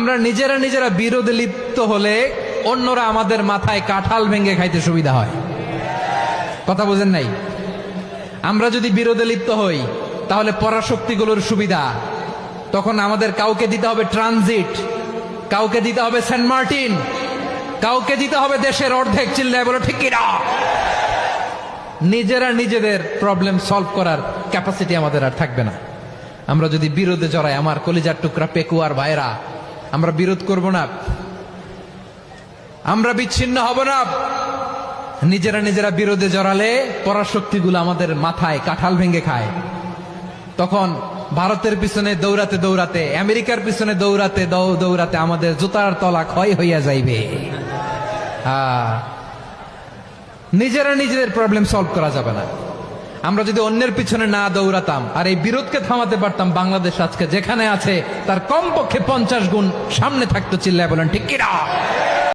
আমরা নিজেরা নিজেরা বিরোধে লিপ্ত হলে অন্যরা আমাদের মাথায় কাঁঠাল ভেঙে খাইতে সুবিধা হয়। কথা বুঝেন নাই? আমরা যদি বিরোধে লিপ্ত হই তাহলে পরাশক্তিগুলোর সুবিধা, তখন আমাদের কাউকে দিতে হবে ট্রানজিট, কাউকে দিতে হবে সেন্ট মার্টিন, কাউকে দিতে হবে দেশের অর্ধেক। চিল্লায় বলো ঠিক কিনা? নিজেরা নিজেদের প্রবলেম সলভ করার ক্যাপাসিটি আমাদের আর থাকবে না। আমরা যদি বিরোধে জড়াই, আমার কলিজার টুকরা পেকুয়ার ভাইরা, আমরা বিরোধ করব না, আমরা বিচ্ছিন্ন হব না। নিজেরা নিজেরা বিরোধে জড়ালে পরাশক্তিগুলো আমাদের মাথায় কাঁঠাল ভেঙে খায়। তখন ভারতের পিছনে দৌড়াতে দৌড়াতে, আমেরিকার পিছনে দৌড়াতে দৌড়াতে আমাদের জুতার তলা ক্ষয় হইয়া যাইবে। নিজেরা নিজেদের প্রবলেম সলভ করা যাবে না। আমরা যদি অন্যের পিছনে না দৌড়াতাম আর এই বিরোধকে থামাতে পারতাম, বাংলাদেশ আজকে যেখানে আছে তার কমপক্ষে 50 গুণ সামনে থাকতো। চিল্লায় বলেন ঠিক কিনা?